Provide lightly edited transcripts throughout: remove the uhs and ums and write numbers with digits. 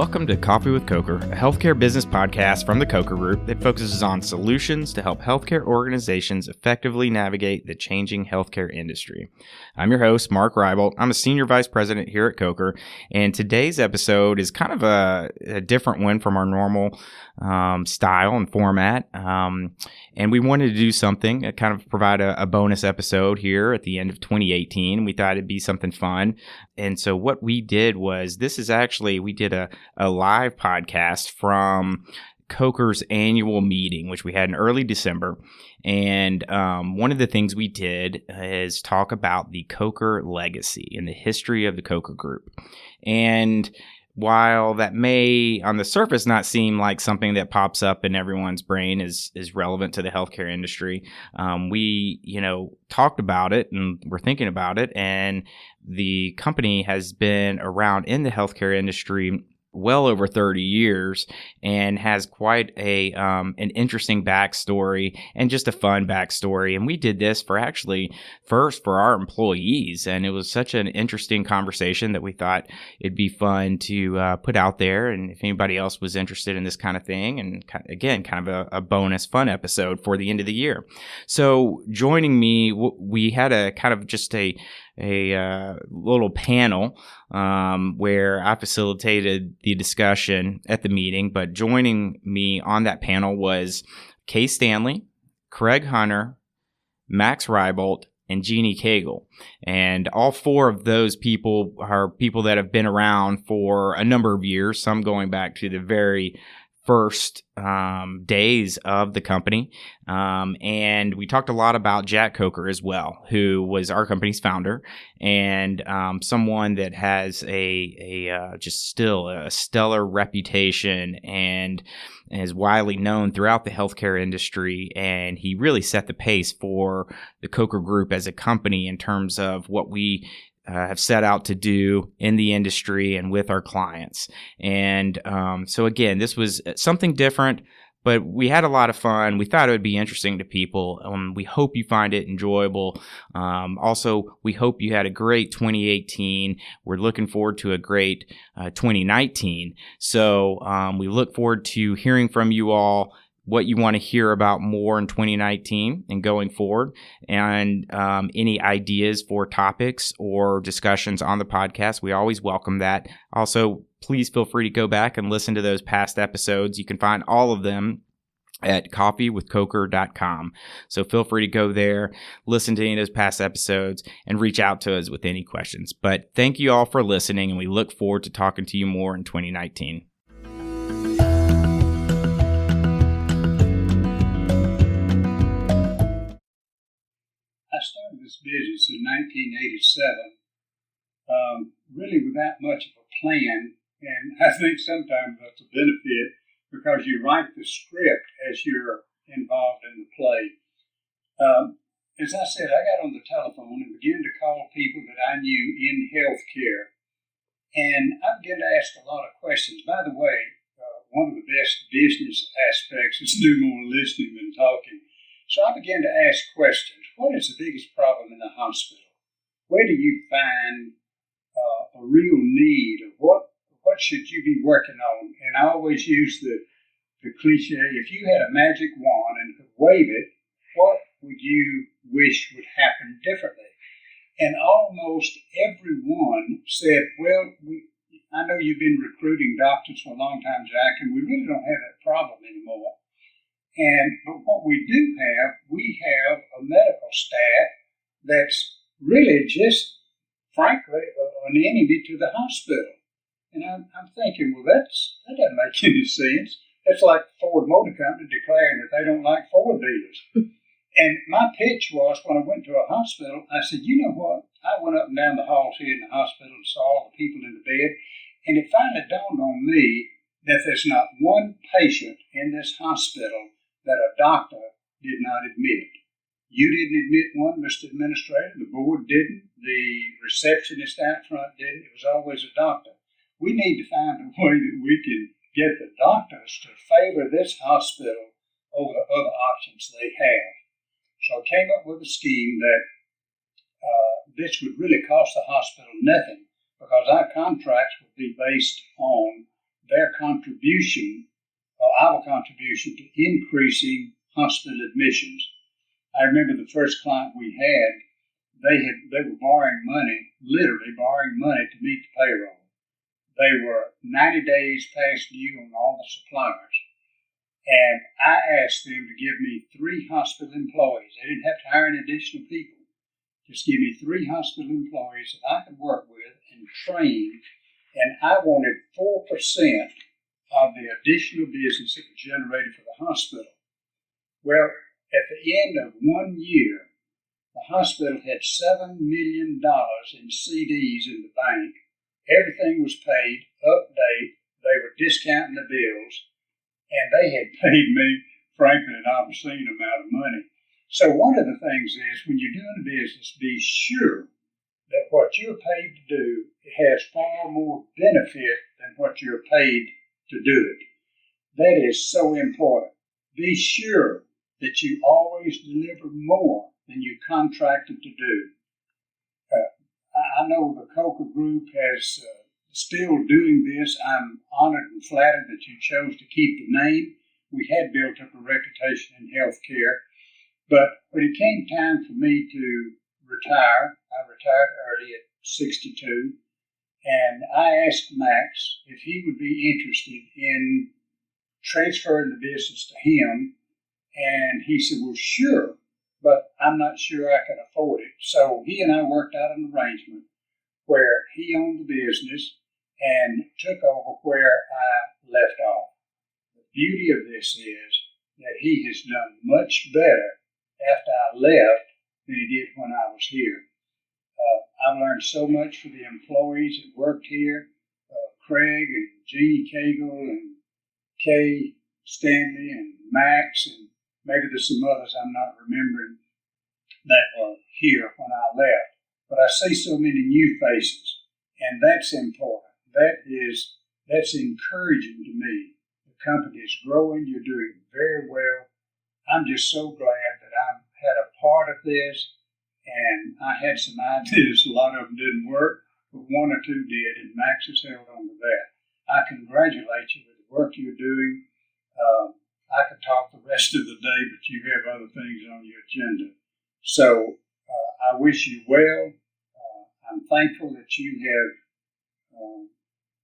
Welcome to Coffee with Coker, a healthcare business podcast from the Coker Group that focuses on solutions to help healthcare organizations effectively navigate the changing healthcare industry. I'm your host, Max Reiboldt. I'm a senior vice president here at Coker, and today's episode is kind of a different one from our normal style and format. And we wanted to do something, kind of provide a bonus episode here at the end of 2018. We thought it'd be something fun. And so what we did was, we did a live podcast from Coker's annual meeting, which we had in early December. And one of the things we did is talk about the Coker legacy and the history of the Coker Group. And while that may, on the surface, not seem like something that pops up in everyone's brain is relevant to the healthcare industry, we, talked about it and we're thinking about it. And the company has been around in the healthcare industry well over 30 years and has quite an interesting backstory and just a fun backstory. And we did this for our employees. And it was such an interesting conversation that we thought it'd be fun to put out there. And if anybody else was interested in this kind of thing, and again, kind of a bonus fun episode for the end of the year. So joining me, we had a kind of just a little panel where I facilitated the discussion at the meeting, but joining me on that panel was Stanley, Craig Hunter, Max Reiboldt, and Jeannie Cagle. And all four of those people are people that have been around for a number of years, some going back to the very first days of the company. And we talked a lot about Jack Coker as well, who was our company's founder and someone that has just still a stellar reputation and is widely known throughout the healthcare industry. And he really set the pace for the Coker Group as a company in terms of what we have set out to do in the industry and with our clients. And so again, this was something different, but we had a lot of fun. We thought it would be interesting to people. We hope you find it enjoyable. Also, we hope you had a great 2018. We're looking forward to a great 2019. So we look forward to hearing from you all what you want to hear about more in 2019 and going forward, and any ideas for topics or discussions on the podcast. We always welcome that. Also, please feel free to go back and listen to those past episodes. You can find all of them at coffeewithcoker.com. So feel free to go there, listen to any of those past episodes, and reach out to us with any questions. But thank you all for listening, and we look forward to talking to you more in 2019. I started this business in 1987, really without much of a plan, and I think sometimes that's a benefit because you write the script as you're involved in the play. As I said, I got on the telephone and began to call people that I knew in healthcare, and I began to ask a lot of questions. By the way, one of the best business aspects is to do more listening than talking. So I began to ask questions. What is the biggest problem in the hospital? Where do you find a real need? Or what should you be working on? And I always use the cliche, if you had a magic wand and could wave it, what would you wish would happen differently? And almost everyone said, well, I know you've been recruiting doctors for a long time, Jack, and we really don't have that problem anymore. But what we have a medical staff that's really just, frankly, an enemy to the hospital. And I'm thinking, well, that doesn't make any sense. That's like Ford Motor Company declaring that they don't like Ford dealers. And my pitch was, when I went to a hospital, I said, you know what? I went up and down the halls here in the hospital and saw all the people in the bed, and it finally dawned on me that there's not one patient in this hospital that a doctor did not admit. You didn't admit one, Mr. Administrator. The board didn't. The receptionist out front didn't. It was always a doctor. We need to find a way that we can get the doctors to favor this hospital over the other options they have. So I came up with a scheme that this would really cost the hospital nothing, because our contracts would be based on their our contribution to increasing hospital admissions. I remember the first client we had, they were borrowing money, literally borrowing money to meet the payroll. They were 90 days past due on all the suppliers. And I asked them to give me 3 hospital employees. They didn't have to hire any additional people. Just give me 3 hospital employees that I could work with and train. And I wanted 4% of the additional business that was generated for the hospital. Well, at the end of 1 year, the hospital had $7 million in CDs in the bank. Everything was paid, up-date. They were discounting the bills, and they had paid me, frankly, an obscene amount of money. So one of the things is, when you're doing a business, be sure that what you're paid to do has far more benefit than what you're paid to do it. That is so important. Be sure that you always deliver more than you contracted to do. I know the CwC Group has still doing this. I'm honored and flattered that you chose to keep the name. We had built up a reputation in healthcare. But when it came time for me to retire, I retired early at 62, and I asked Max if he would be interested in transferring the business to him, and he said, well, sure, but I'm not sure I can afford it. So he and I worked out an arrangement where he owned the business and took over where I left off. The beauty of this is that he has done much better after I left than he did when I was here. I've learned so much from the employees that worked here, Craig and Jeannie Cagle and Kay, Stanley and Max, and maybe there's some others I'm not remembering that were here when I left. But I see so many new faces, and that's important. That's encouraging to me. The company is growing. You're doing very well. I'm just so glad that I've had a part of this, and I had some ideas. A lot of them didn't work, but 1 or 2 did, and Max has held on to that. I congratulate you with the work you're doing. I could talk the rest of the day, but you have other things on your agenda. So I wish you well. I'm thankful that you have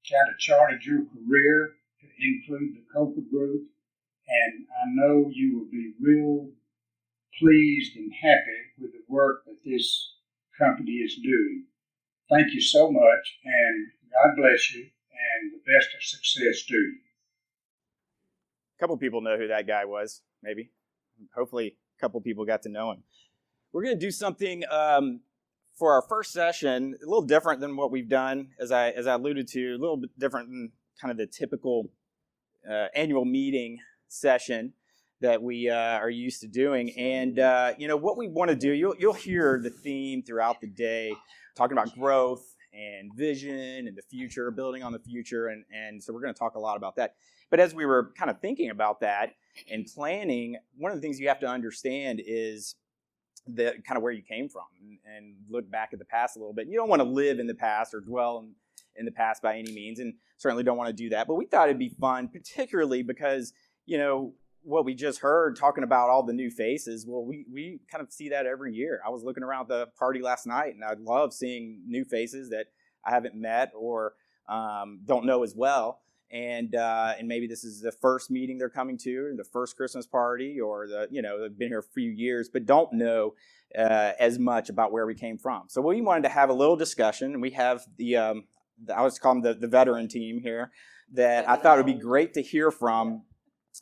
kind of charted your career to include the CwC Group, and I know you will be real pleased and happy with the work that this company is doing. Thank you so much, and God bless you, and the best of success to you. A couple people know who that guy was, maybe. Hopefully a couple people got to know him. We're going to do something for our first session, a little different than what we've done, as I alluded to, a little bit different than kind of the typical annual meeting session that we are used to doing. And, what we want to do, you'll hear the theme throughout the day, talking about growth and vision and the future, building on the future. And so we're going to talk a lot about that. But as we were kind of thinking about that and planning, one of the things you have to understand is the kind of where you came from and look back at the past a little bit. You don't want to live in the past or dwell in the past by any means, and certainly don't want to do that. But we thought it'd be fun, particularly because, what we just heard talking about all the new faces, well, we kind of see that every year. I was looking around the party last night, and I love seeing new faces that I haven't met or don't know as well. And maybe this is the first meeting they're coming to, or the first Christmas party, or they've been here a few years, but don't know as much about where we came from. So we wanted to have a little discussion, and we have I always call them the veteran team here, that I thought it would be great to hear from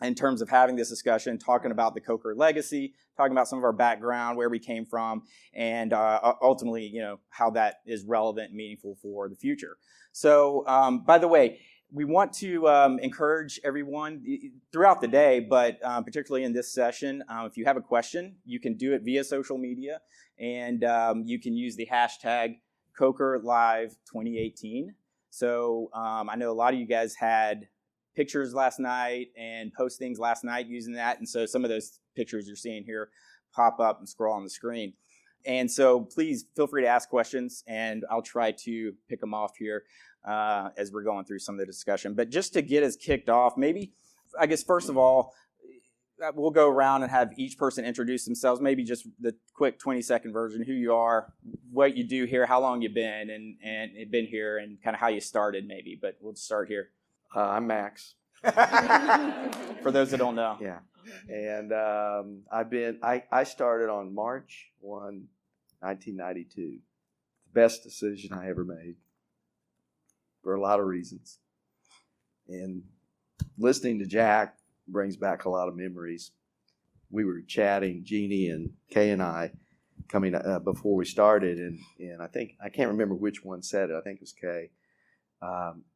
in terms of having this discussion, talking about the CwC legacy, talking about some of our background, where we came from, and ultimately, how that is relevant and meaningful for the future. So, by the way, we want to encourage everyone throughout the day, but particularly in this session, if you have a question, you can do it via social media, and you can use the hashtag CwCLive2018. So I know a lot of you guys had pictures last night and postings last night using that, and so some of those pictures you're seeing here pop up and scroll on the screen. And so please feel free to ask questions, and I'll try to pick them off here as we're going through some of the discussion. But just to get us kicked off, maybe, I guess, first of all, we'll go around and have each person introduce themselves, maybe just the quick 20-second version, who you are, what you do here, how long you've been, and been here, and kind of how you started maybe. But we'll start here. I'm Max. For those that don't know. Yeah. And I started on March 1, 1992. The best decision I ever made for a lot of reasons. And listening to Jack brings back a lot of memories. We were chatting, Jeannie and Kay and I, coming before we started, and I can't remember which one said it. I think it was Kay.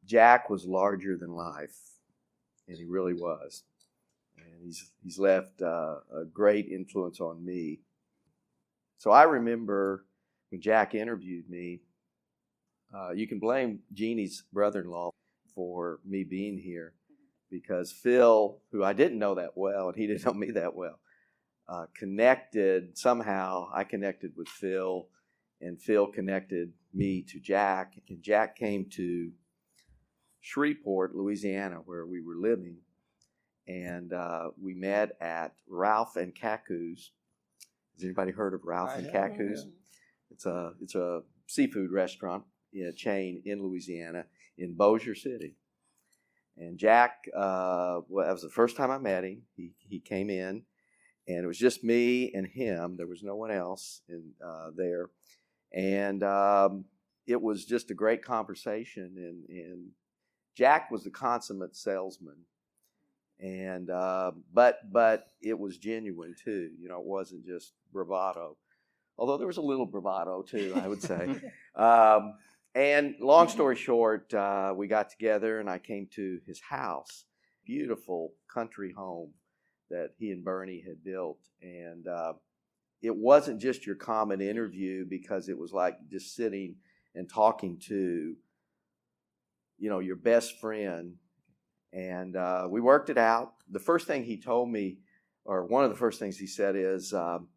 Jack was larger than life, and he really was. And he's left a great influence on me. So I remember when Jack interviewed me, you can blame Jeannie's brother-in-law for me being here, because Phil, who I didn't know that well, and he didn't know me that well, somehow I connected with Phil, and Phil connected me to Jack, and Jack came to Shreveport, Louisiana, where we were living, and we met at Ralph and Kaku's. Has anybody heard of Ralph and Kaku's? Yeah. It's a seafood restaurant chain in Louisiana, in Bossier City. And Jack, that was the first time I met him. He came in, and it was just me and him. There was no one else there. And it was just a great conversation. And Jack was the consummate salesman. And but it was genuine too. You know, it wasn't just bravado. Although there was a little bravado too, I would say. And long story short, we got together, and I came to his house, beautiful country home that he and Bernie had built. And it wasn't just your common interview, because it was like just sitting and talking to, your best friend. And we worked it out. The first thing he told me, or one of the first things he said is, I'm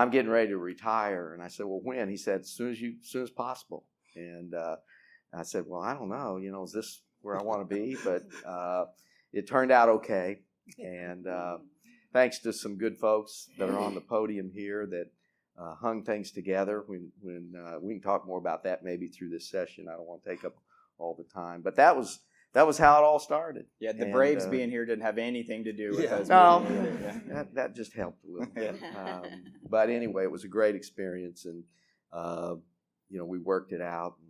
getting ready to retire. And I said, well, when? He said, as soon as possible. And I said, well, I don't know, is this where I want to be? But it turned out okay. And thanks to some good folks that are on the podium here that hung things together. When we can talk more about that maybe through this session. I don't want to take up all the time. But that was how it all started. Yeah, the Braves being here didn't have anything to do with us. No, that just helped a little bit. But anyway, it was a great experience, and we worked it out, and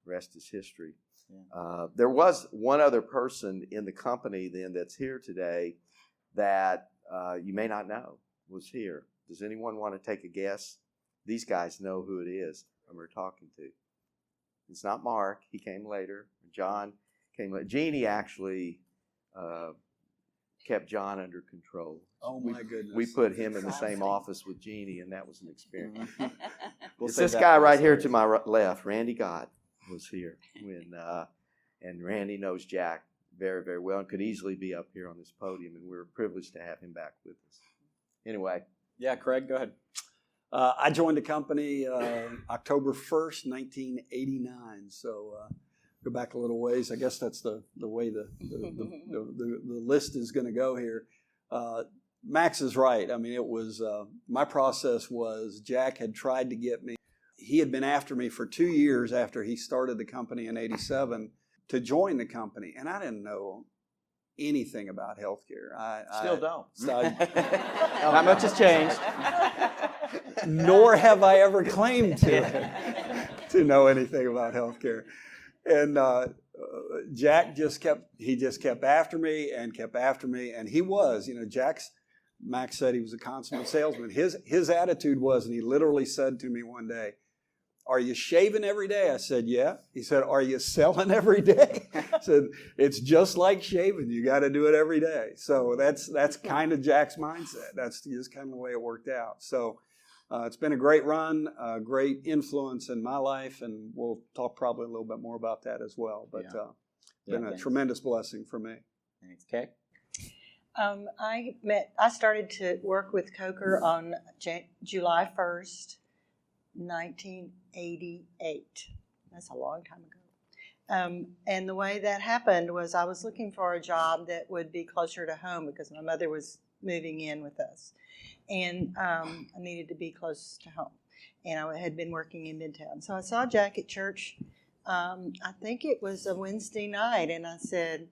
the rest is history. Yeah. There was one other person in the company then that's here today that you may not know was here. Does anyone want to take a guess? These guys know who it is we're talking to. It's not Mark. He came later. John came later. Jeannie actually kept John under control. Oh, my goodness. We put him in the same office with Jeannie, and that was an experience. It's this guy right here to my left, Randy Gott, was here when, and Randy knows Jack very, very well and could easily be up here on this podium, and we're privileged to have him back with us. Anyway. Yeah, Craig, go ahead. I joined the company October 1st, 1989, so go back a little ways. I guess that's the way the list is going to go here. Max is right. I mean, it was my process was Jack had tried to get me. He had been after me for 2 years after he started the company in '87 to join the company, and I didn't know anything about healthcare. I still don't. Not much has changed. Nor have I ever claimed to know anything about healthcare. And Jack just kept after me, and he was, Max said he was a consummate salesman. His attitude was, and he literally said to me one day, "Are you shaving every day?" I said, "Yeah." He said, "Are you selling every day?" I said, "It's just like shaving. You got to do it every day." So that's kind of Jack's mindset. That's just kind of the way it worked out. So it's been a great run, a great influence in my life, and we'll talk probably a little bit more about that as well. But been a tremendous blessing for me. Thanks, Kay. I started to work with Coker on July 1st, 1988. That's a long time ago. And the way that happened was I was looking for a job that would be closer to home because my mother was moving in with us. And I needed to be close to home. And I had been working in Midtown. So I saw Jack at church. I think it was a Wednesday night. And I said,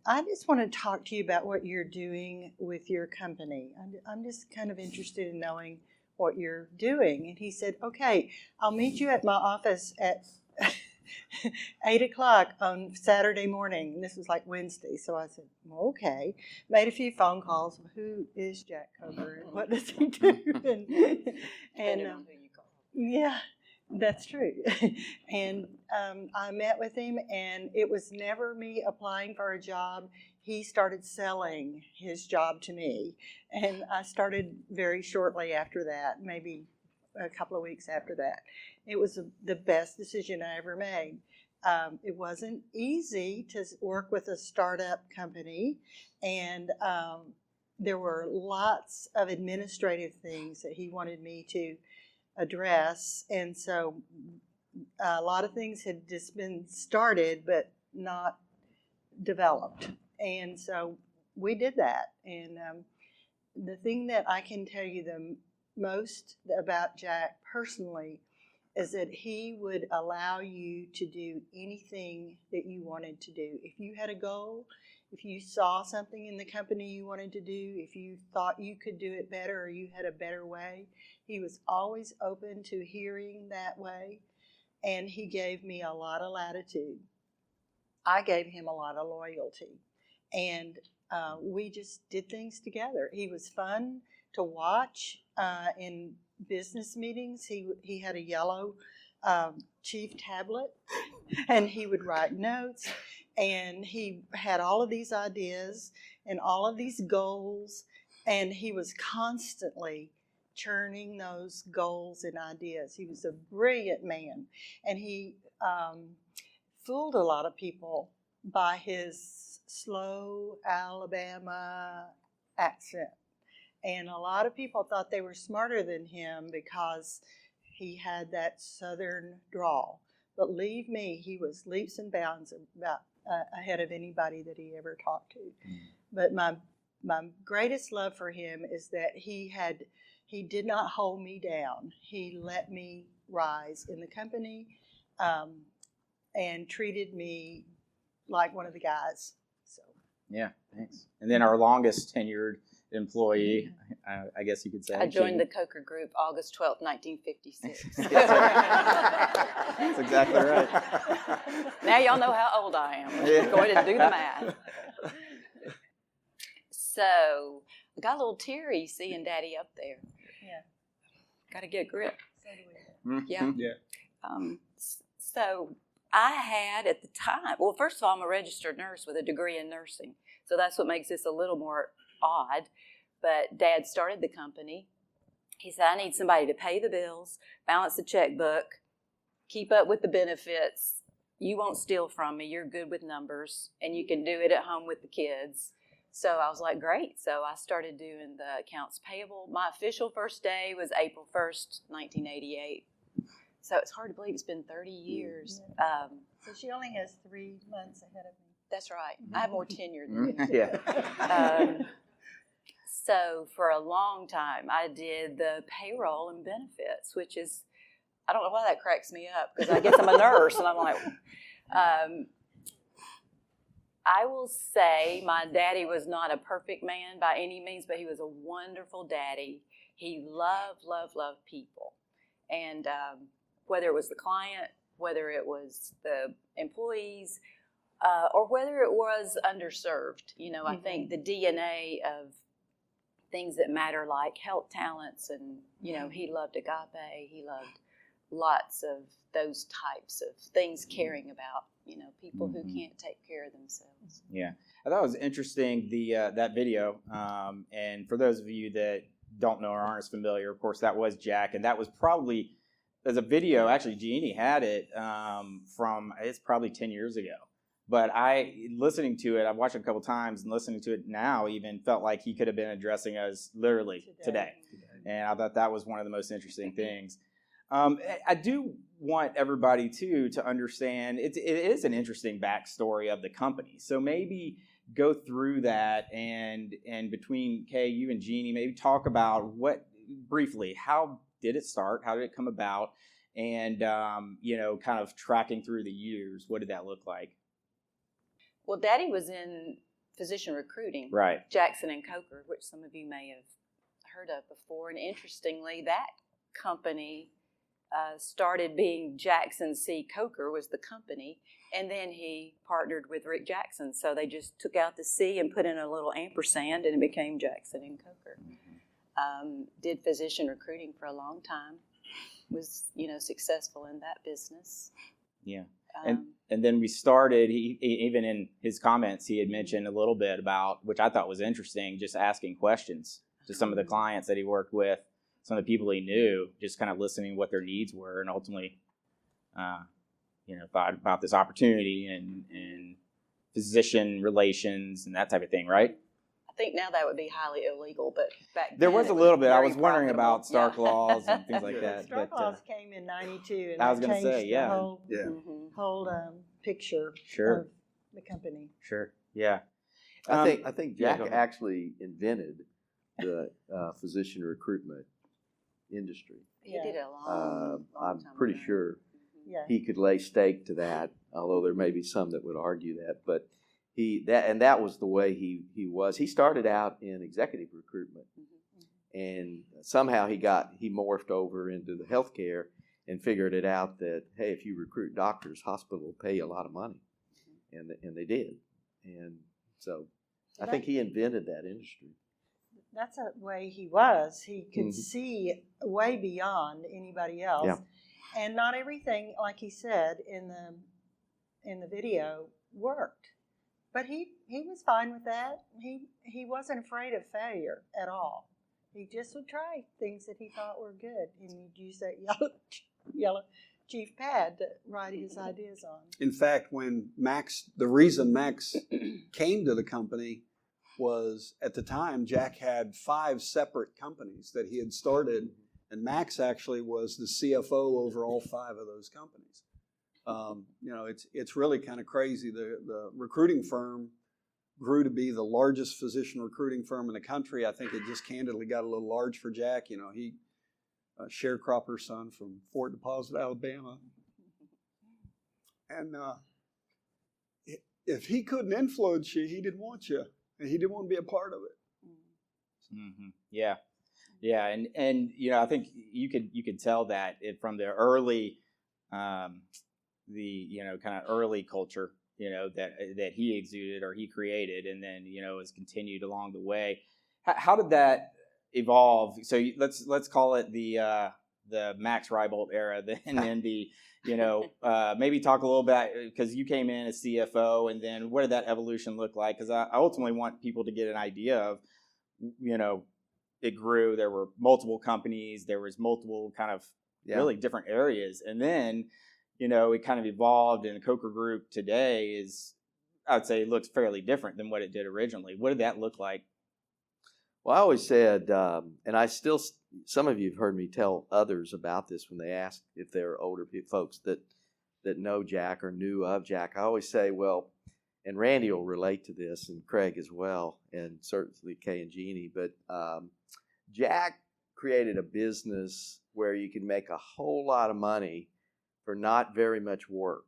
I just want to talk to you about what you're doing with your company. I'm just kind of interested in knowing what you're doing. And he said, okay, I'll meet you at my office at 8 o'clock on Saturday morning. And this was like Wednesday. So I said, well, okay. Made a few phone calls. Who is Jack Coker and what does he do? and yeah, that's true. And I met with him, and it was never me applying for a job. He started selling his job to me. And I started very shortly after that, maybe a couple of weeks after that. It was the best decision I ever made. It wasn't easy to work with a startup company, and there were lots of administrative things that he wanted me to address, and so a lot of things had just been started but not developed, and so we did that. And the thing that I can tell you the most about Jack personally is that he would allow you to do anything that you wanted to do. If you had a goal, if you saw something in the company you wanted to do, if you thought you could do it better or you had a better way, he was always open to hearing that way, and he gave me a lot of latitude. I gave him a lot of loyalty, and we just did things together. He was fun to watch in business meetings. He had a yellow chief tablet, and he would write notes, and he had all of these ideas and all of these goals, and he was constantly churning those goals and ideas. He was a brilliant man, and he fooled a lot of people by his slow Alabama accent. And a lot of people thought they were smarter than him because he had that southern drawl. But believe me, he was leaps and bounds about ahead of anybody that he ever talked to. But my greatest love for him is that he did not hold me down. He let me rise in the company and treated me like one of the guys. So yeah, thanks. And then our longest tenured employee, I guess you could say. I joined the Coker Group August 12th, 1956. That's exactly right. Now y'all know how old I am. I'm going to do the math. So, I got a little teary seeing Daddy up there. yeah, Got to get a grip. so do we. Yeah. Yeah. So, I had at the time, well, first of all, I'm a registered nurse with a degree in nursing. So that's what makes this a little more odd. But Dad started the company. He said, I need somebody to pay the bills, balance the checkbook, keep up with the benefits. You won't steal from me. You're good with numbers, and you can do it at home with the kids. So I was like, great. So I started doing the accounts payable. My official first day was April 1st, 1988. So it's hard to believe it's been 30 years. Yeah. So she only has 3 months ahead of me. That's right. I have more tenure than you. Yeah. So for a long time, I did the payroll and benefits, which is, I don't know why that cracks me up, because I guess I'm a nurse, and I'm like, I will say my daddy was not a perfect man by any means, but he was a wonderful daddy. He loved people. And whether it was the client, whether it was the employees, or whether it was underserved, I think the DNA of things that matter, like health talents, and he loved agape. He loved lots of those types of things, caring about people who can't take care of themselves. Yeah, I thought it was interesting that video. And for those of you that don't know or aren't as familiar, of course, that was Jack, and that was probably there's a video. Actually, Jeannie had it from it's probably 10 years ago. But listening to it, I've watched it a couple times, and listening to it now even felt like he could have been addressing us literally today. And I thought that was one of the most interesting things. I do want everybody to understand it is an interesting backstory of the company. So maybe go through that, and between Kay, you and Jeannie, maybe talk about briefly, how did it start? How did it come about? And, kind of tracking through the years, what did that look like? Well, Daddy was in physician recruiting. Right. Jackson and Coker, which some of you may have heard of before. And interestingly, that company started being Jackson C. Coker was the company, and then he partnered with Rick Jackson. So they just took out the C and put in a little ampersand, and it became Jackson and Coker. Did physician recruiting for a long time. Was successful in that business. Yeah. And then we started, he even in his comments, he had mentioned a little bit about, which I thought was interesting, just asking questions to some of the clients that he worked with, some of the people he knew, just kind of listening what their needs were, and ultimately, thought about this opportunity and physician relations and that type of thing, right? I think now that would be highly illegal, but back then there was a little bit. I was wondering about Stark Yeah. laws and things like that. Stark laws came in '92, and I was that going to changed say, yeah. the whole picture Sure. of the company. Sure. Yeah. I think Jack go ahead. actually invented the physician recruitment industry. He did it a long I'm time pretty ago. sure Yeah. he could lay stake to that, although there may be some that would argue that. But that was the way he was. He started out in executive recruitment, and somehow he morphed over into the healthcare and figured it out that, hey, if you recruit doctors, hospital will pay you a lot of money, and they did. And so I think he invented that industry. That's the way he was. He could see way beyond anybody else. Yeah. And not everything, like he said in the video, worked. But he was fine with that. He wasn't afraid of failure at all. He just would try things that he thought were good, and he'd use that yellow chief pad to write his ideas on. In fact, the reason Max came to the company was, at the time, Jack had 5 separate companies that he had started, and Max actually was the CFO over all 5 of those companies. It's really kind of crazy. The recruiting firm grew to be the largest physician recruiting firm in the country. I think it just candidly got a little large for Jack. He sharecropper son from Fort Deposit, Alabama. And if he couldn't influence you, he didn't want you. And he didn't want to be a part of it. Mm-hmm. Yeah. Yeah. And I think you could tell that from the early, kind of early culture, that he exuded or he created, and then, has continued along the way. How did that evolve? So let's call it the Max Reiboldt era, and then the, maybe talk a little bit, because you came in as CFO, and then what did that evolution look like? Because I ultimately want people to get an idea of, it grew. There were multiple companies. There was multiple kind of really different areas, and then, it kind of evolved, and the Coker Group today is, I would say, it looks fairly different than what it did originally. What did that look like? Well, I always said, and I still, some of you have heard me tell others about this when they ask if they're older folks that know Jack or knew of Jack. I always say, well, and Randy will relate to this, and Craig as well, and certainly Kay and Jeannie, but Jack created a business where you could make a whole lot of money for not very much work.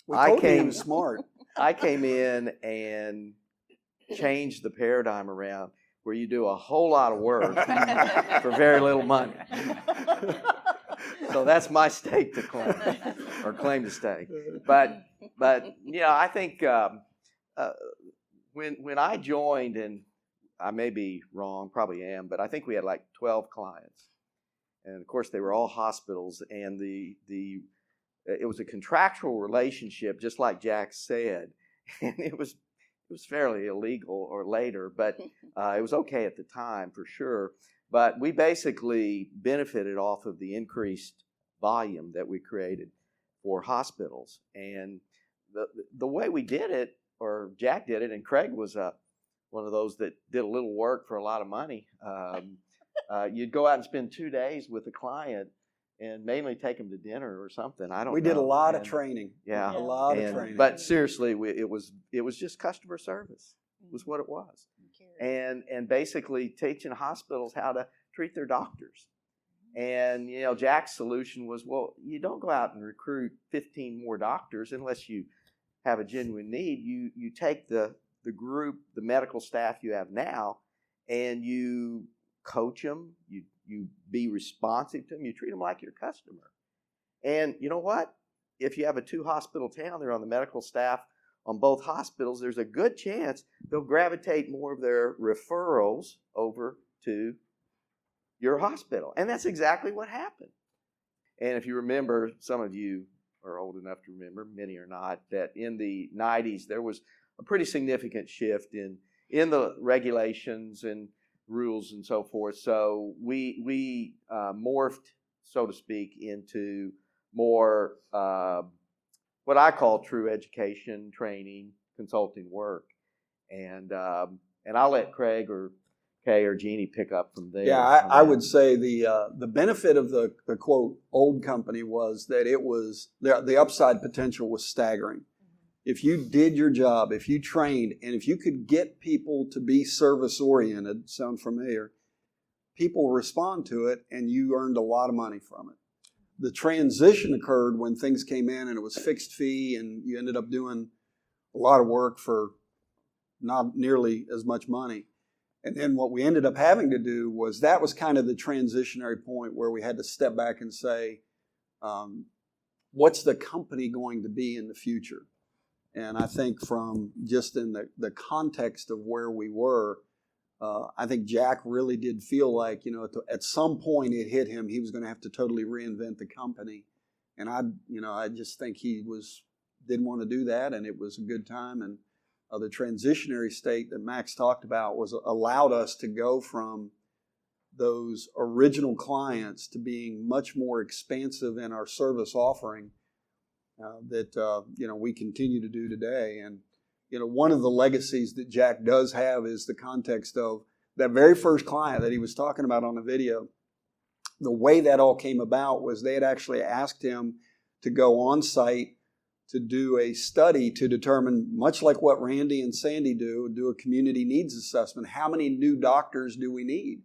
We told you he was smart. I came in and changed the paradigm around where you do a whole lot of work for very little money. So that's my stake to claim, or claim to stake. But I think when I joined, and I may be wrong, probably am, but I think we had like 12 clients. And of course, they were all hospitals, and it was a contractual relationship, just like Jack said, and it was fairly illegal or later, but it was okay at the time for sure. But we basically benefited off of the increased volume that we created for hospitals, and the way we did it, or Jack did it, and Craig was one of those that did a little work for a lot of money. you'd go out and spend 2 days with a client and mainly take them to dinner or something. I don't know. We did a lot of training. Yeah. A lot of training. But seriously, it was just customer service. Was what it was. And basically teaching hospitals how to treat their doctors. And, Jack's solution was, well, you don't go out and recruit 15 more doctors unless you have a genuine need. You take the group, the medical staff you have now, and you coach them, you be responsive to them, you treat them like your customer. And you know what? If you have a 2-hospital town, they're on the medical staff on both hospitals, there's a good chance they'll gravitate more of their referrals over to your hospital. And that's exactly what happened. And if you remember, some of you are old enough to remember, many are not, that in the 90s there was a pretty significant shift in the regulations and rules and so forth. So we morphed, so to speak, into more what I call true education, training, consulting work. And I'll let Craig or Kay or Jeannie pick up from there. Yeah, I would say the benefit of the quote old company was that it was the upside potential was staggering. If you did your job, if you trained, and if you could get people to be service oriented, sound familiar, people respond to it, and you earned a lot of money from it. The transition occurred when things came in and it was fixed fee, and you ended up doing a lot of work for not nearly as much money. And then what we ended up having to do was, that was kind of the transitionary point where we had to step back and say, what's the company going to be in the future? And I think from just in the context of where we were, I think Jack really did feel like, at some point it hit him, he was going to have to totally reinvent the company. And I just think he didn't want to do that, and it was a good time. And the transitionary state that Max talked about allowed us to go from those original clients to being much more expansive in our service offering that we continue to do today. And one of the legacies that Jack does have is the context of that very first client that he was talking about on the video. The way that all came about was they had actually asked him to go on site to do a study to determine, much like what Randy and Sandy do a community needs assessment. How many new doctors do we need?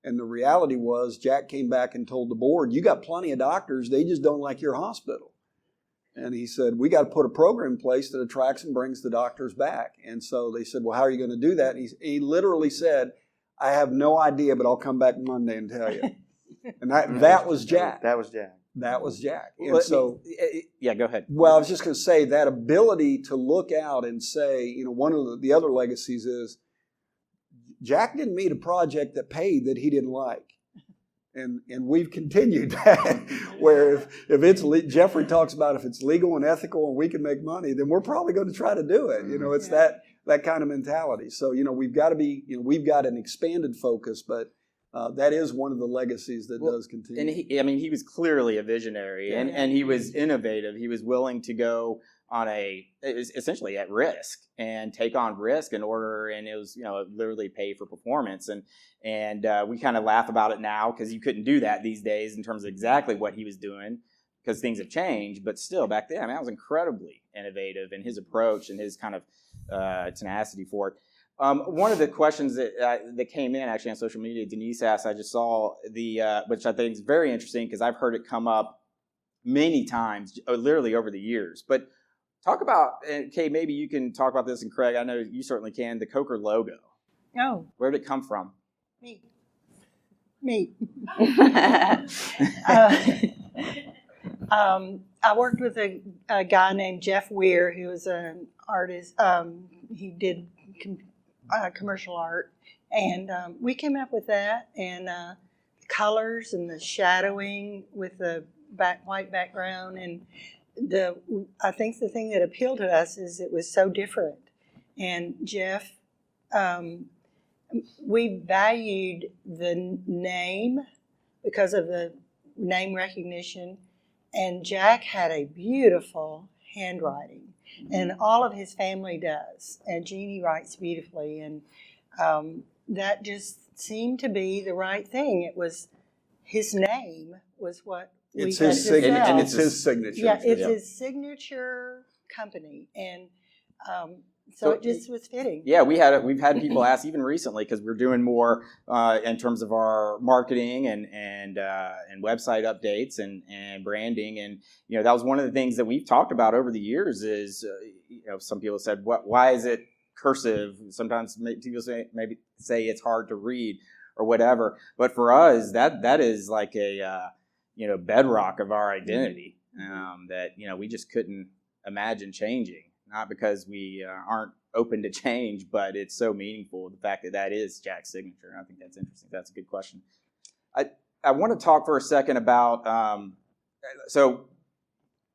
And the reality was, Jack came back and told the board, you got plenty of doctors, they just don't like your hospital. And he said, we got to put a program in place that attracts and brings the doctors back. And so they said, well, how are you going to do that? And he literally said, I have no idea, but I'll come back Monday and tell you. And that was Jack. That was Jack. That was Jack. And yeah, go ahead. Well, I was just going to say that ability to look out and say, one of the other legacies is Jack didn't meet a project that paid that he didn't like. And we've continued that, where if it's Jeffrey talks about if it's legal and ethical and we can make money, then we're probably going to try to do it. It's that kind of mentality. So we've got to be we've got an expanded focus, but that is one of the legacies that does continue. And he was clearly a visionary, and he was innovative. He was willing to go on essentially at risk and take on risk in order, and it was literally pay for performance. And we kind of laugh about it now because you couldn't do that these days in terms of exactly what he was doing because things have changed. But still, back then, that was incredibly innovative in his approach and his kind of tenacity for it. One of the questions that came in actually on social media, Denise asked, I just saw which I think is very interesting because I've heard it come up many times, literally over the years. But talk about, Kay, maybe you can talk about this, and Craig, I know you certainly can, the Coker logo. Oh. Where did it come from? Me. I worked with a guy named Jeff Weir, who was an artist. He did commercial art, and we came up with that, and the colors and the shadowing with the white background, and I think the thing that appealed to us is it was so different. And Jeff, we valued the name because of the name recognition, and Jack had a beautiful handwriting, and all of his family does, and Jeannie writes beautifully, and that just seemed to be the right thing. It was his name was what It's we had his to signature. sell. And it's his signature. Yeah, it's Yeah. his signature company, and so it just was fitting. Yeah, we've had people ask even recently because we're doing more in terms of our marketing and website updates and branding, and that was one of the things that we've talked about over the years. Is some people said, why is it cursive? Sometimes people maybe say it's hard to read or whatever, but for us that is like a bedrock of our identity that we just couldn't imagine changing. Not because we aren't open to change, but it's so meaningful, the fact that is Jack's signature. And I think that's interesting. That's a good question. I want to talk for a second about, so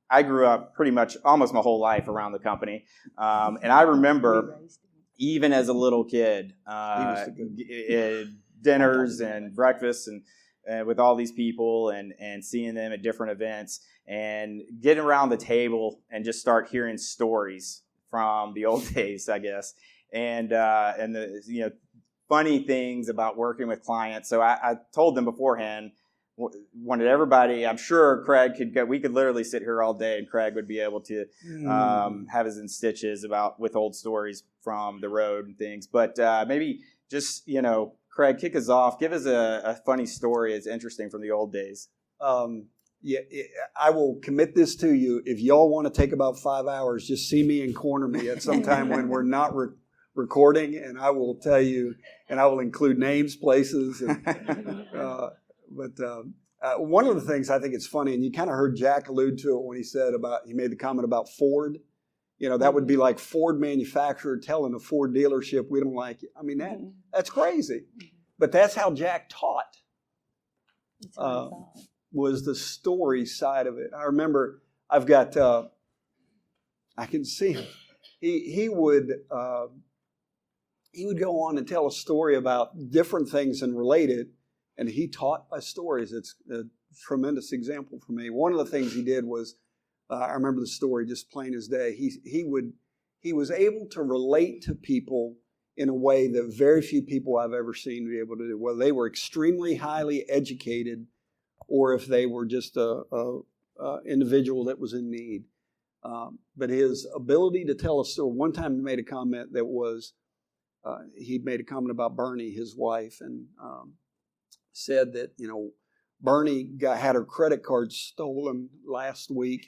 I grew up pretty much almost my whole life around the company. And I remember even as a little kid, dinners and breakfasts and with all these people and seeing them at different events and getting around the table and just start hearing stories from the old days, I guess, and the funny things about working with clients. So I told them beforehand, wanted everybody. I'm sure Craig could go. We could literally sit here all day, and Craig would be able to have us in stitches with old stories from the road and things. But maybe just Craig, kick us off. Give us a funny story. It's interesting from the old days. Yeah, I will commit this to you. If y'all want to take about 5 hours, just see me and corner me at some time when we're not recording, and I will tell you, and I will include names, places. But one of the things I think it's funny, and you kind of heard Jack allude to it when he made the comment about Ford. That would be like Ford manufacturer telling a Ford dealership, we don't like it. I mean, that's crazy. But that's how Jack taught. Was the story side of it. I remember I've got, I can see him. He would go on and tell a story about different things and relate it, and he taught by stories. It's a tremendous example for me. One of the things he did was, I remember the story just plain as day. He was able to relate to people in a way that very few people I've ever seen be able to do, whether they were extremely highly educated or if they were just a individual that was in need. But his ability to tell a story, one time he made a comment that was, he made a comment about Bernie, his wife, and said that, Bernie had her credit card stolen last week.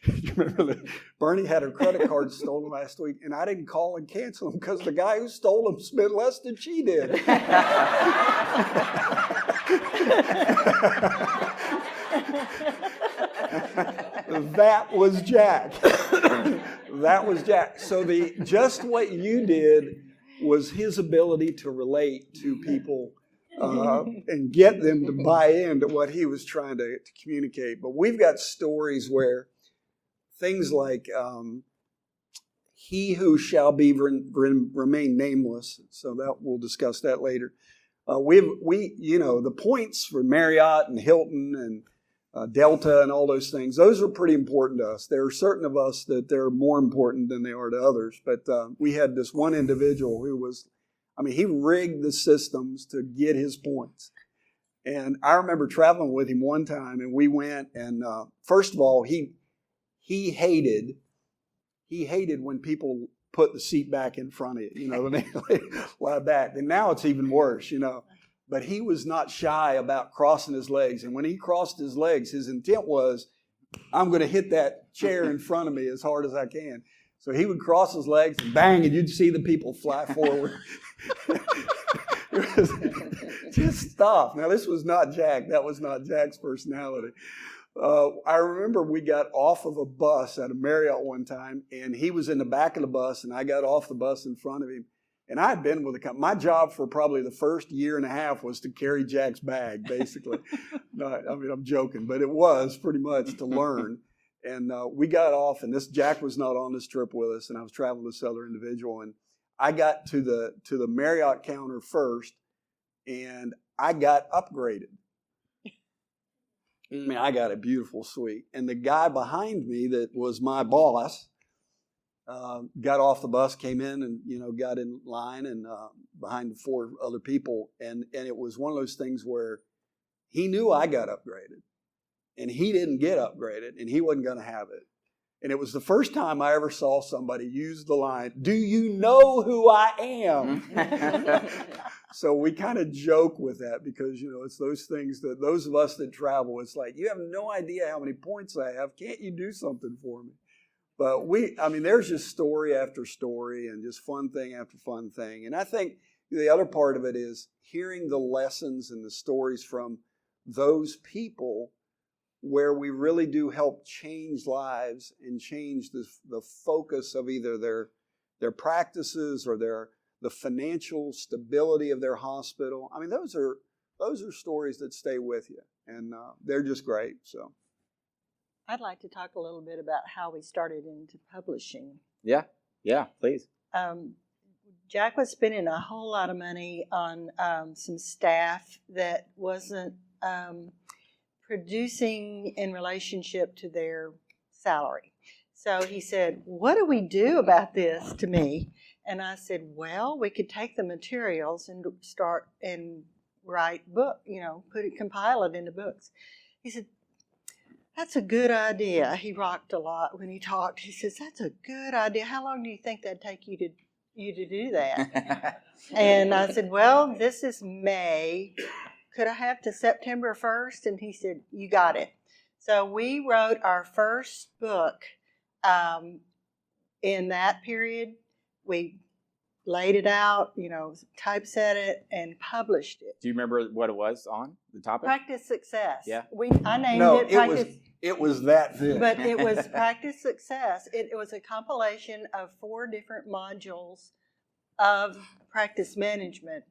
You remember that? Bernie had her credit card stolen last week, and I didn't call and cancel them because the guy who stole them spent less than she did. That was Jack. That was Jack. So just what you did was his ability to relate to people and get them to buy into what he was trying to communicate. But we've got stories where things like he who shall be remain nameless. So that we'll discuss that later. The points for Marriott and Hilton and Delta and all those things, those are pretty important to us. There are certain of us that they're more important than they are to others. But we had this one individual who was, he rigged the systems to get his points. And I remember traveling with him one time, and we went, and first of all, he hated when people put the seat back in front of you, when they lie back. And now it's even worse, But he was not shy about crossing his legs. And when he crossed his legs, his intent was, I'm going to hit that chair in front of me as hard as I can. So he would cross his legs and bang, and you'd see the people fly forward. It was just stop. Now, this was not Jack. That was not Jack's personality. I remember we got off of a bus at a Marriott one time, and he was in the back of the bus, and I got off the bus in front of him. And I had been with the company. My job for probably the first year and a half was to carry Jack's bag, basically. I'm joking, but it was pretty much to learn. And we got off, and Jack was not on this trip with us, and I was traveling with this other individual. And I got to the Marriott counter first, and I got upgraded. I got a beautiful suite. And the guy behind me that was my boss got off the bus, came in, and got in line, and behind the 4 other people. And it was one of those things where he knew I got upgraded and he didn't get upgraded and he wasn't going to have it. And it was the first time I ever saw somebody use the line, "Do you know who I am?" So we kind of joke with that because, it's those things that those of us that travel, it's like, you have no idea how many points I have. Can't you do something for me? But there's just story after story and just fun thing after fun thing. And I think the other part of it is hearing the lessons and the stories from those people where we really do help change lives and change the focus of either their practices or the financial stability of their hospital. Those are stories that stay with you, and they're just great. So, I'd like to talk a little bit about how we started into publishing. Yeah, please. Jack was spending a whole lot of money on some staff that wasn't producing in relationship to their salary. So he said, "What do we do about this?" to me. And I said, "Well, we could take the materials and start and write compile it into books." He said, "That's a good idea." He rocked a lot when he talked. He says, "That's a good idea. How long do you think that'd take you to do that?" And I said, "Well, this is May. Could I have to September 1st? And he said, "You got it." So we wrote our first book in that period. We laid it out, typeset it, and published it. Do you remember what it was on the topic? Practice Success. Yeah. I named it Practice. It was that thing. But it was Practice Success. It was a compilation of 4 different modules of practice management.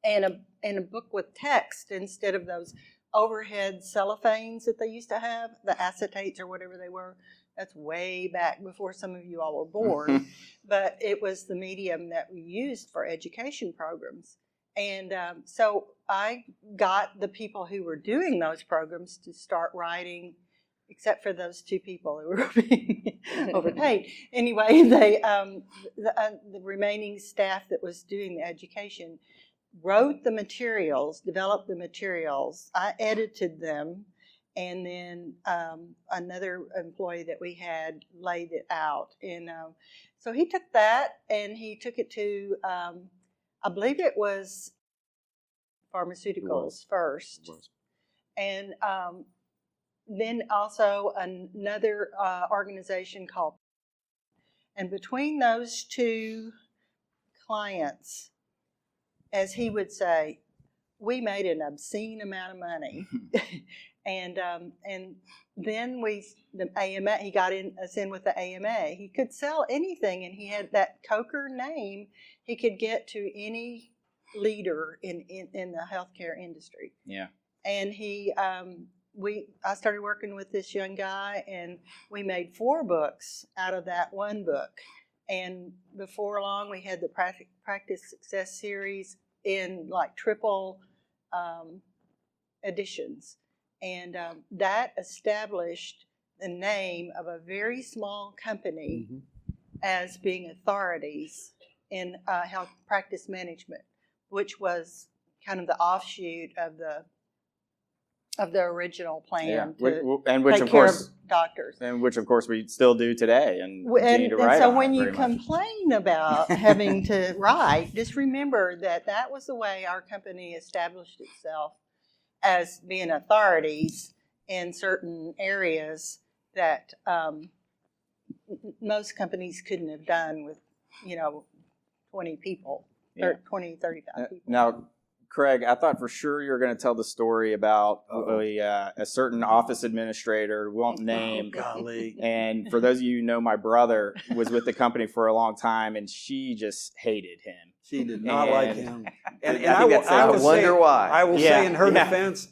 And a book with text instead of those overhead cellophanes that they used to have, the acetates or whatever they were. That's way back before some of you all were born. But it was the medium that we used for education programs. And so I got the people who were doing those programs to start writing, except for those 2 people who were being overpaid. Anyway, the remaining staff that was doing the education wrote the materials, developed the materials. I edited them, and then another employee that we had laid it out. And so he took that, and he took it to, I believe it was pharmaceuticals first. And then also another organization called, and between those 2 clients, as he would say, we made an obscene amount of money. And then the AMA, he got us in with the AMA. He could sell anything, and he had that Coker name. He could get to any leader in the healthcare industry. Yeah. And I started working with this young guy, and we made 4 books out of that 1 book. And before long, we had the Practice Success series in like triple editions. And that established the name of a very small company as being authorities in health practice management, which was kind of the offshoot of the original plan to take care of doctors. And which, of course, we still do today. And so when you complain about having to write, just remember that was the way our company established itself as being authorities in certain areas that most companies couldn't have done with, 20 people, or 20, 35 people. Now, Craig, I thought for sure you were going to tell the story about a certain office administrator, we won't name. Oh, golly. And for those of you who know, my brother was with the company for a long time, and she just hated him. She did not like him. And I wonder why. I will say in her defense,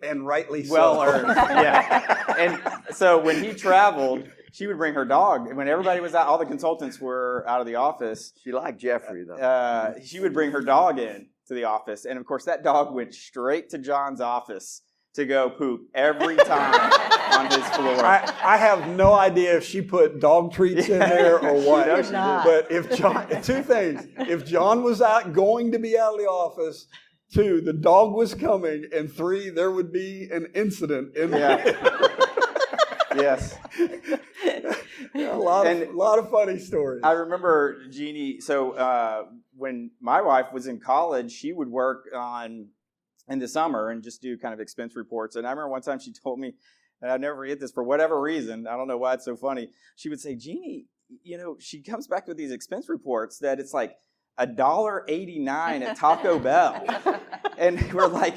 and rightly so. Well earned. Yeah. And so when he traveled, she would bring her dog. When everybody was out, all the consultants were out of the office. She liked Jeffrey, though. She would bring her dog in to the office. And, of course, that dog went straight to John's office to go poop every time on his floor. I have no idea if she put dog treats in there or what. She did not. But if John, two things. If John was going to be out of the office, 2, the dog was coming, and 3, there would be an incident in there. Yes. A lot of funny stories. I remember Jeannie, so when my wife was in college, she would work in the summer and just do kind of expense reports. And I remember one time she told me, and I'll never forget this for whatever reason, I don't know why it's so funny, she would say, Jeannie, she comes back with these expense reports that it's like $1.89 at Taco Bell. And we're like,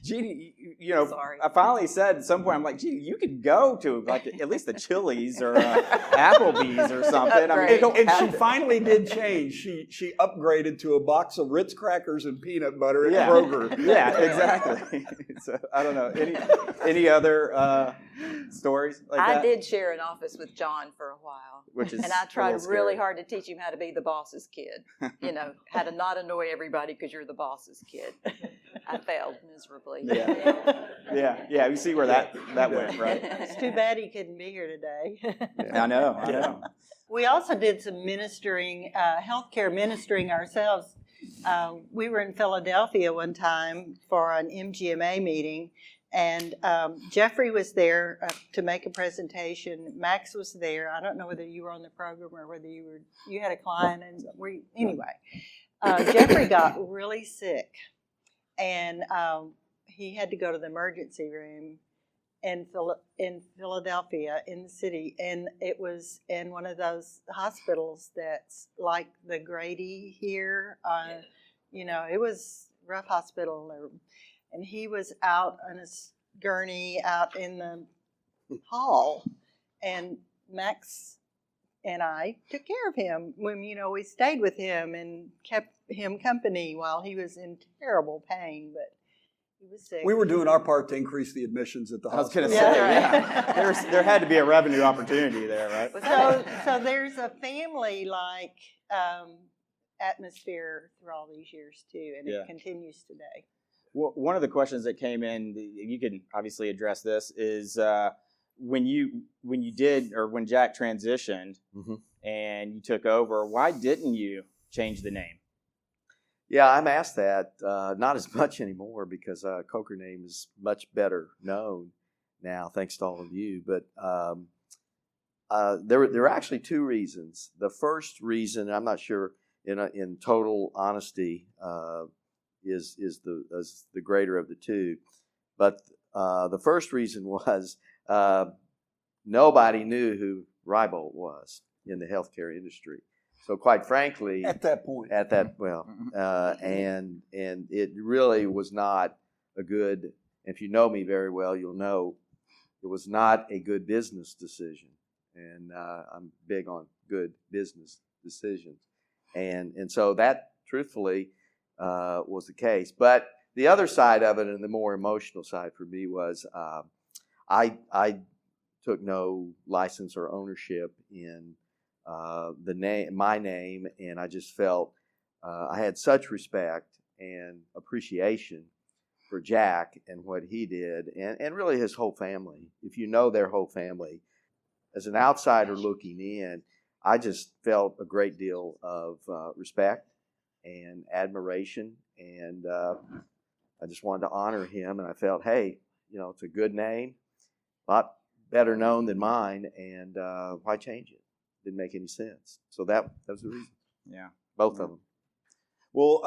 Jeannie, Sorry. I finally said at some point, I'm like, gee, you could go to like at least the Chili's or Applebee's or something. I mean, And she finally did change. She upgraded to a box of Ritz crackers and peanut butter at Kroger. Yeah, exactly. So I don't know. Any other stories like that? I did share an office with John for a while. And I tried really hard to teach him how to be the boss's kid. How to not annoy everybody because you're the boss's kid. I failed miserably. Yeah. You see where that went, right? It's too bad he couldn't be here today. I know. We also did some ministering, healthcare ministering ourselves. We were in Philadelphia one time for an MGMA meeting, and Jeffrey was there to make a presentation. Max was there. I don't know whether you were on the program or whether you had a client. Anyway, Jeffrey got really sick, and he had to go to the emergency room in Philadelphia, in the city, and it was in one of those hospitals that's like the Grady here. It was a rough hospital, and he was out on a gurney out in the hall, and Max and I took care of him. We stayed with him and kept him company while he was in terrible pain, but he was sick. We were doing our part to increase the admissions at the hospital. I was going to say, there had to be a revenue opportunity there, right? So there's a family-like atmosphere through all these years, too, and it continues today. Well, one of the questions that came in, you can obviously address this, is when Jack transitioned and you took over, why didn't you change the name? Yeah, I'm asked that, not as much anymore because Coker name is much better known now, thanks to all of you. But there were actually 2 reasons. The first reason, I'm not sure, in total honesty, is the greater of the 2. But the first reason was nobody knew who Reiboldt was in the healthcare industry. So quite frankly, at that point, and it really was not a good. If you know me very well, you'll know it was not a good business decision, and I'm big on good business decisions, and so that truthfully was the case. But the other side of it, and the more emotional side for me, was I took no license or ownership in my name, and I just felt I had such respect and appreciation for Jack and what he did, and really his whole family. If you know their whole family, as an outsider looking in, I just felt a great deal of respect and admiration, and I just wanted to honor him, and I felt, hey, it's a good name, a lot better known than mine, and why change it? Didn't make any sense. So that was the reason. Yeah. Both of them. Well,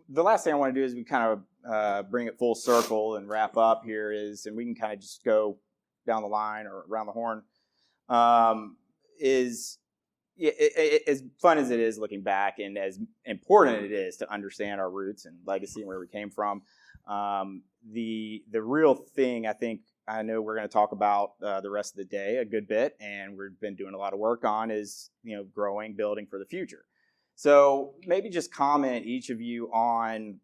the last thing I want to do is we kind of bring it full circle and wrap up here and we can kind of just go down the line or around the horn. As fun as it is looking back and as important it is to understand our roots and legacy and where we came from, the real thing I know we're going to talk about the rest of the day a good bit, and we've been doing a lot of work on is growing, building for the future. So maybe just comment, each of you, on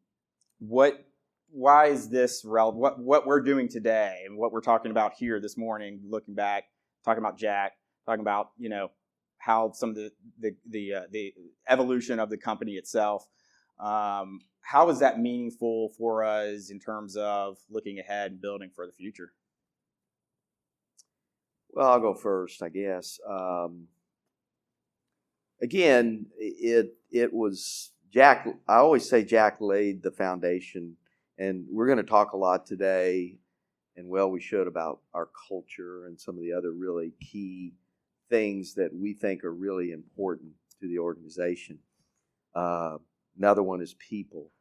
why is this relevant, what we're doing today and what we're talking about here this morning, looking back, talking about Jack, talking about how some of the evolution of the company itself, how is that meaningful for us in terms of looking ahead and building for the future? Well, I'll go first, I guess. Again, it was Jack. I always say Jack laid the foundation, and we're going to talk a lot today, and well, we should, about our culture and some of the other really key things that we think are really important to the organization. Another one is people,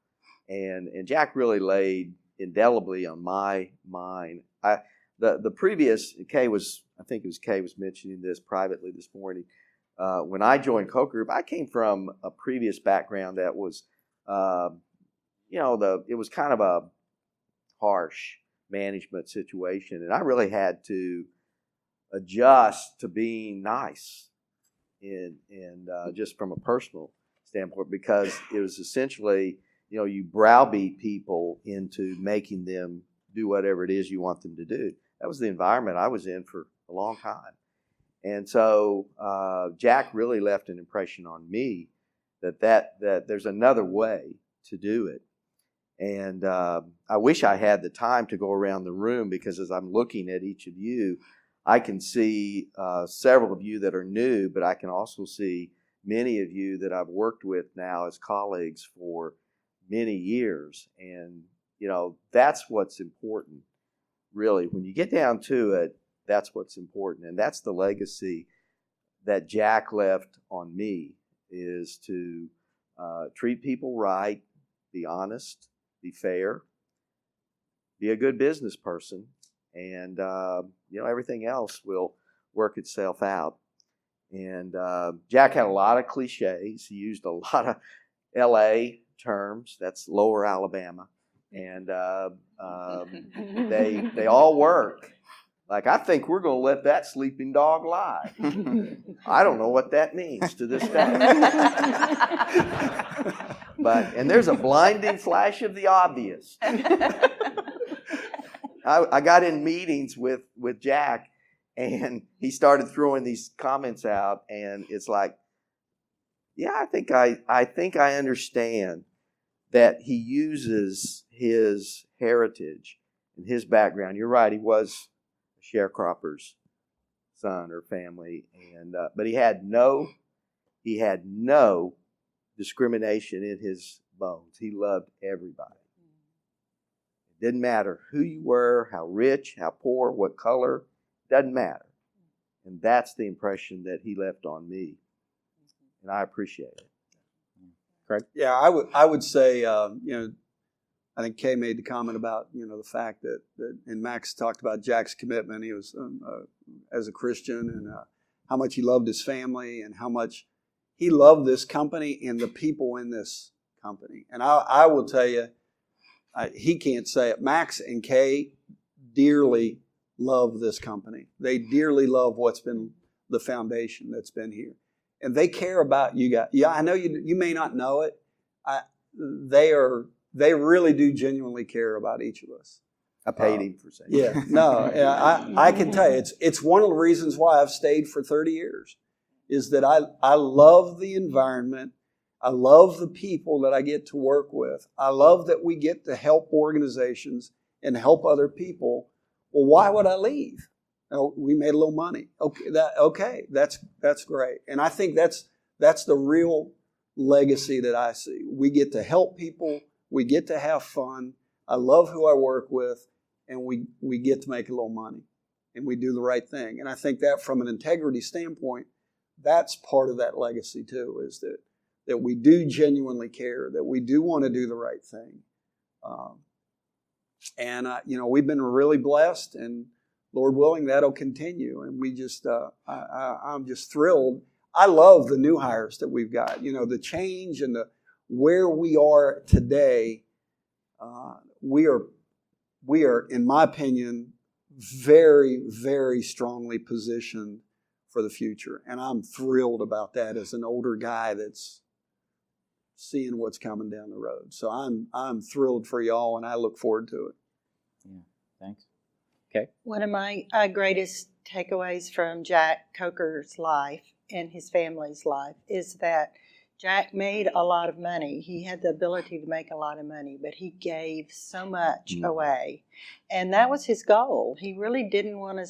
and Jack really laid indelibly on my mind. The previous Kay was mentioning this privately this morning. When I joined Coke Group, I came from a previous background that was, it was kind of a harsh management situation, and I really had to adjust to being nice, and just from a personal standpoint, because it was essentially, you browbeat people into making them do whatever it is you want them to do. That was the environment I was in for a long time. And so Jack really left an impression on me that there's another way to do it. And I wish I had the time to go around the room, because as I'm looking at each of you, I can see several of you that are new, but I can also see many of you that I've worked with now as colleagues for many years. And, that's what's important, really. When you get down to it, that's what's important. And that's the legacy that Jack left on me, is to treat people right, be honest, be fair, be a good business person, and, everything else will work itself out. And Jack had a lot of cliches. He used a lot of L.A. terms. That's Lower Alabama. And they all work. Like, I think we're going to let that sleeping dog lie. I don't know what that means to this day. And there's a blinding flash of the obvious. I got in meetings with Jack, and he started throwing these comments out, and it's like, yeah, I think I understand that he uses his heritage and his background. You're right, he was a sharecropper's son or family, and but he had no discrimination in his bones. He loved everybody. It didn't matter who you were, how rich, how poor, what color, doesn't matter. And that's the impression that he left on me, and I appreciate it. Craig? Yeah, I would say, I think Kay made the comment about, the fact that and Max talked about Jack's commitment. He was, as a Christian, and how much he loved his family, and how much he loved this company and the people in this company. And I will tell you, he can't say it. Max and Kay dearly love this company. They dearly love what's been the foundation that's been here. And they care about you guys. Yeah, I know you may not know it. They really do genuinely care about each of us. I paid him for saying that. Yeah, no, I can tell you, it's one of the reasons why I've stayed for 30 years, is that I love the environment. I love the people that I get to work with. I love that we get to help organizations and help other people. Well, why would I leave? Oh, we made a little money. Okay, that's great. And I think that's the real legacy that I see. We get to help people. We get to have fun. I love who I work with, and we get to make a little money, and we do the right thing. And I think that from an integrity standpoint, that's part of that legacy too, is that we do genuinely care, that we do want to do the right thing. We've been really blessed, and Lord willing, that'll continue. And we just, I'm just thrilled. I love the new hires that we've got. The change and where we are today. We are, in my opinion, very, very strongly positioned for the future. And I'm thrilled about that as an older guy that's seeing what's coming down the road. So I'm thrilled for y'all, and I look forward to it. Yeah, thanks. Okay. One of my greatest takeaways from Jack Coker's life and his family's life is that Jack made a lot of money. He had the ability to make a lot of money, but he gave so much away. And that was his goal. He really didn't want to,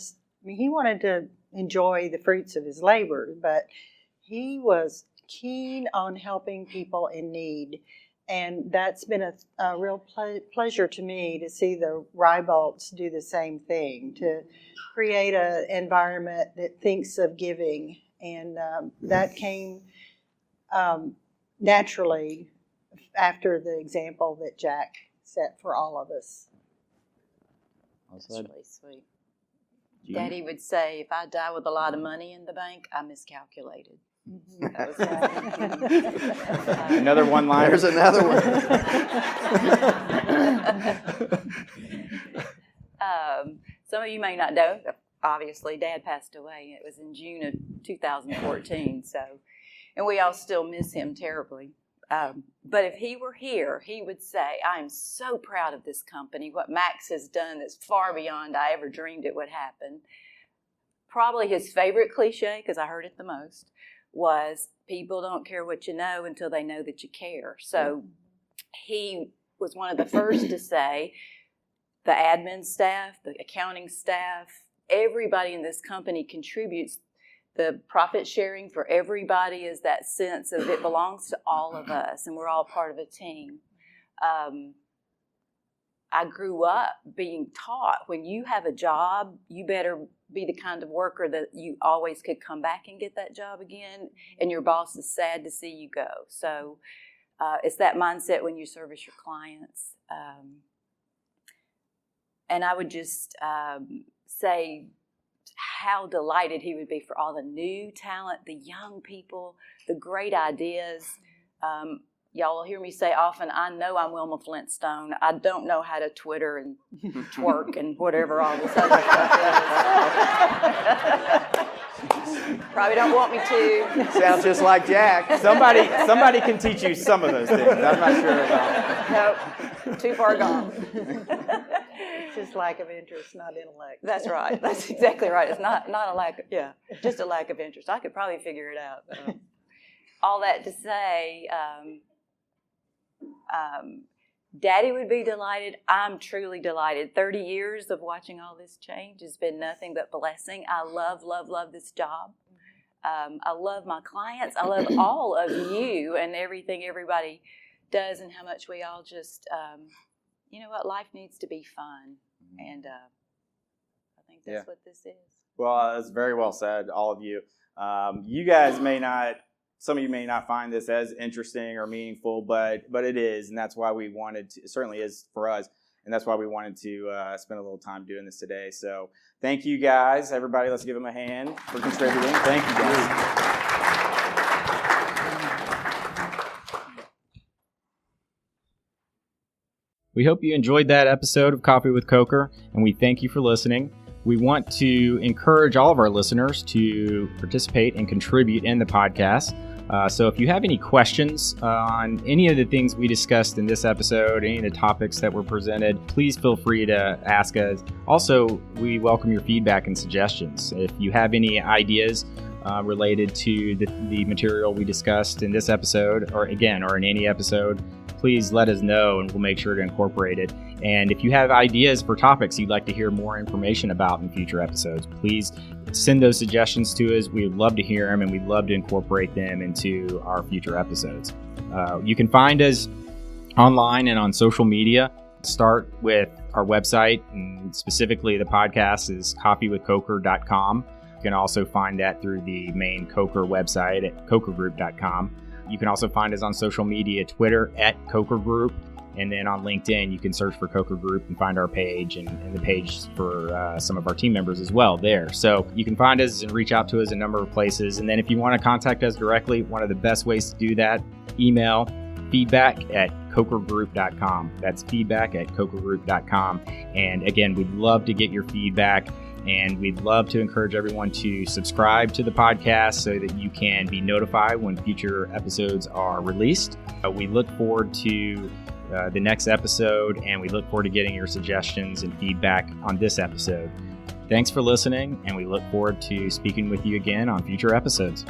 he wanted to enjoy the fruits of his labor, but he was keen on helping people in need. And that's been a real pleasure to me to see the Reiboldts do the same thing, to create an environment that thinks of giving. And that came naturally after the example that Jack set for all of us. That's really sweet. Daddy would say, if I die with a lot of money in the bank, I miscalculated. Another one line. There's another one. Some of you may not know, obviously, Dad passed away. It was in June of 2014, and we all still miss him terribly. But if he were here, he would say, I am so proud of this company, what Max has done that's far beyond I ever dreamed it would happen. Probably his favorite cliche, because I heard it the most, was people don't care what you know until they know that you care. So he was one of the first to say the admin staff, the accounting staff, everybody in this company contributes. The profit sharing for everybody is that sense of it belongs to all of us, and we're all part of a team. I grew up being taught when you have a job, you better be the kind of worker that you always could come back and get that job again, and your boss is sad to see you go. So it's that mindset when you service your clients. And I would just say how delighted he would be for all the new talent, the young people, the great ideas. Y'all will hear me say often, I know I'm Wilma Flintstone. I don't know how to Twitter and twerk and whatever all this other stuff is. Probably don't want me to. Sounds just like Jack. Somebody can teach you some of those things. I'm not sure about. Nope, too far gone. Just lack of interest, not intellect. That's right. That's exactly right. It's not a lack of, just a lack of interest. I could probably figure it out. All that to say, Daddy would be delighted. I'm truly delighted. 30 years of watching all this change has been nothing but blessing. I love, love, love this job. I love my clients. I love all of you and everything everybody does, and how much we all just, you know what, life needs to be fun. And I think that's what this is. Well, that's very well said, all of you. You guys may not, some of you may not find this as interesting or meaningful, but it is, and that's why we wanted to, it certainly is for us, and that's why we wanted to spend a little time doing this today. So thank you guys. Everybody, let's give them a hand for contributing. Thank you guys. We hope you enjoyed that episode of Coffee with Coker, and we thank you for listening. We want to encourage all of our listeners to participate and contribute in the podcast. So if you have any questions on any of the things we discussed in this episode, any of the topics that were presented, please feel free to ask us. Also, we welcome your feedback and suggestions. If you have any ideas related to the material we discussed in this episode, or in any episode, please let us know and we'll make sure to incorporate it. And if you have ideas for topics you'd like to hear more information about in future episodes, please send those suggestions to us. We would love to hear them, and we'd love to incorporate them into our future episodes. You can find us online and on social media. Start with our website, and specifically the podcast is coffeewithcoker.com. You can also find that through the main Coker website at cokergroup.com. You can also find us on social media, Twitter at Coker Group, and then on LinkedIn, you can search for Coker Group and find our page and the page for some of our team members as well there. So you can find us and reach out to us in a number of places. And then if you want to contact us directly, one of the best ways to do that, email feedback@cokergroup.com. That's feedback@cokergroup.com. And again, we'd love to get your feedback. And we'd love to encourage everyone to subscribe to the podcast so that you can be notified when future episodes are released. We look forward to the next episode, and we look forward to getting your suggestions and feedback on this episode. Thanks for listening, and we look forward to speaking with you again on future episodes.